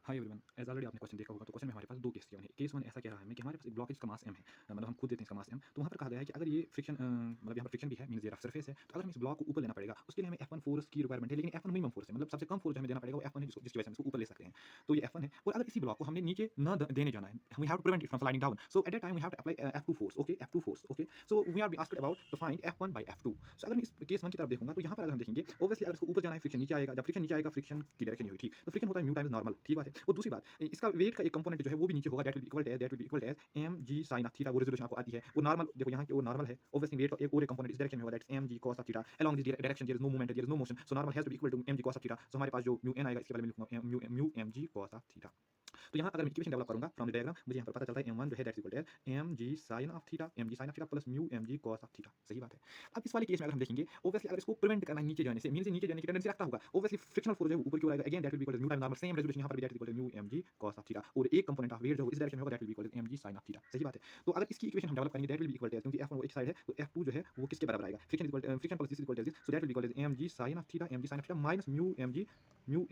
Hi everyone, as already आपने question देखा होगा, तो क्वेश्चन में हमारे पास 2 केस दिए हुए हैं। केस 1 ऐसा कह रहा है हमें कि हमारे पास एक ब्लॉकेज का मास m है, मतलब हम खुद देते हैं इसका मास m। तो वहाँ पर कहा गया है कि अगर ये फ्रिक्शन मतलब यहाँ पर फ्रिक्शन भी है, मीन्स ये रफ सरफेस है, तो अगर हम इस ब्लॉक को ऊपर लेना पड़ेगा, उसके लिए हमें F1 फोर्स की रिक्वायरमेंट है, लेकिन F1 मिनिमम फोर्स है, मतलब सबसे कम फोर्स जो हमें देना पड़ेगा वो F1 है, जिसकी वजह से हम इसको ऊपर ले सकते हैं। तो ये F1 है, और अगर इसी ब्लॉक को हमने नीचे न देने जाना है, we have to prevent it from sliding down, so at that time we have to apply F2 force, okay, F2 force, okay. So we are being asked about to find F1 by F2। सो अगर मैं इस case 1 की तरफ देखूंगा, तो यहाँ पर अगर हम देखेंगे, ऑब्वियसली अगर इसको ऊपर जाना है, फ्रिक्शन नीचे आएगा, जब फ्रिक्शन नीचे आएगा, फ्रिक्शन की डायरेक्शन ये हुई, ठीक। तो फ्रिक्शन होता है म्यू टाइम्स नॉर्मल, ठीक बात है। और दूसरी बात, इसका वेट का एक कंपोनेंट जो है वो भी नीचे होगा, that will be equal as mg sin of theta. वो रेजोल्यूशन आपको आती है, वो नॉर्मल देखो यहाँ की, वो नॉर्मल है, ऑब्वियसली वेट का एक और एक कंपोनेंट इस डायरेक्शन में होगा, that's mg cos of theta. Along this direction there is no movement, there is no motion, so normal has to be equal to mg cos of theta. So हमारे पास जो म्यू n आएगा, इसके बारे में लिखूंगा mu mg cos of theta. तो यहाँ अगर मैं इक्वेशन डेवलप करूंगा फ्रॉम द डायग्राम, मुझे यहाँ पर पता चलता है m1 जो है that's equal to mg sin of theta, plus mu mg cos of theta. सही बात है। अब इस वाले केस में अगर हम देखेंगे, ऑब्वियसली अगर इसको प्रिवेंट करना है नीचे जाने से, मीन से नीचे जाने की टेंडेंसी रखता होगा, ऑब्वियसली फ्रिक्शनल फोर्स जो है ऊपर की ओर आएगा, again that will be equal to mu times normal, same resolution यहाँ पर भी that is equal to mu mg cos of theta, और एक कंपोनेंट ऑफ वेट जो इस डायरेक्शन में होगा that will be equal to mg sin of theta. सही बात है। तो अगर इसकी इक्वेशन हम डेवलप करेंगे, that will be equal to, क्योंकि F1 वो एक साइड है, तो F2 जो है वो किसके बराबर आएगा, friction plus this is equal to this, so that will be equal to mg sin of theta minus mu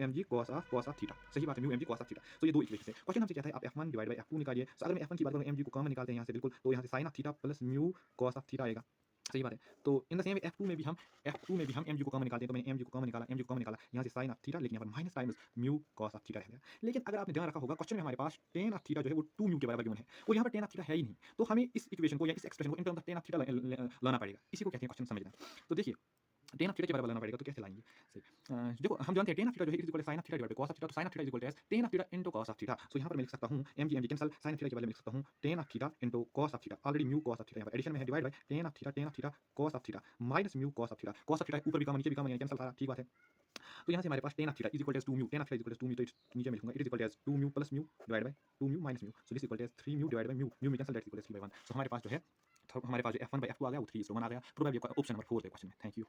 mg cos of theta. सही बात है, mu mg cos of theta. तो ये दो इक्वेशन है। क्वेश्चन हमसे कहता है आप F1 डिवाइड बाय F2 निकालिए। सो अगर मैं F1 की बात करूं, mg को कॉमन निकालते हैं यहाँ से, बिल्कुल, तो यहाँ से sin of theta plus mu cos of theta आएगा। सही बात है। तो in the same way F2 में भी हम mg को कॉमन निकालते हैं, तो मैंने mg को कॉमन निकाला यहाँ से sin ऑफ थीटा, लेकिन यहाँ पर minus times mu cos of theta रह गया। लेकिन अगर आपने ध्यान रखा होगा, क्वेश्चन में हमारे पास tan ऑफ थीटा जो है वो 2 म्यू के बराबर गिवन है, और यहाँ पर tan ऑफ थीटा है ही नहीं, तो हमें इस इक्वेशन को या इस एक्सप्रेशन को in terms of tan of theta लाना पड़ेगा। इसी को कहते हैं क्वेश्चन समझना। तो देखिए, tan ऑफ थीटा के बराबर लाना पड़ेगा, तो कैसे लाएंगे? सही। देखो हम जानते हैं tan ऑफ थीटा जो है is equal to sin of theta divide by cos of theta, तो sin of theta is equal to tan of theta into cos of theta. So यहाँ पर मैं लिख सकता हूँ mg cancel, sin of theta के बदले में लिख सकता हूँ tan of theta into cos of theta. Already mu cos of theta यहाँ पर एडिशन में है, divide by tan of theta cos of theta minus mu cos of theta. cos of theta ऊपर भी कॉमन नीचे भी कॉमन, कैंसिल सारा, ठीक बात है। तो यहाँ से हमारे पास tan of theta is equal to 2 mu, tan of theta is equal to 2 mu, तो नीचे में लिखूंगा it is equal to 2 mu plus mu divide by 2 mu minus mu, so this equal to 3 mu divide by mu, mu में cancel, that's equal to 3/1। So हमारे पास जो है, हमारे पास जो F1 बाय F2 आ गया वो 3:1 आ गया। प्रोबेबली ऑप्शन नंबर 4 है क्वेश्चन में। Thank you.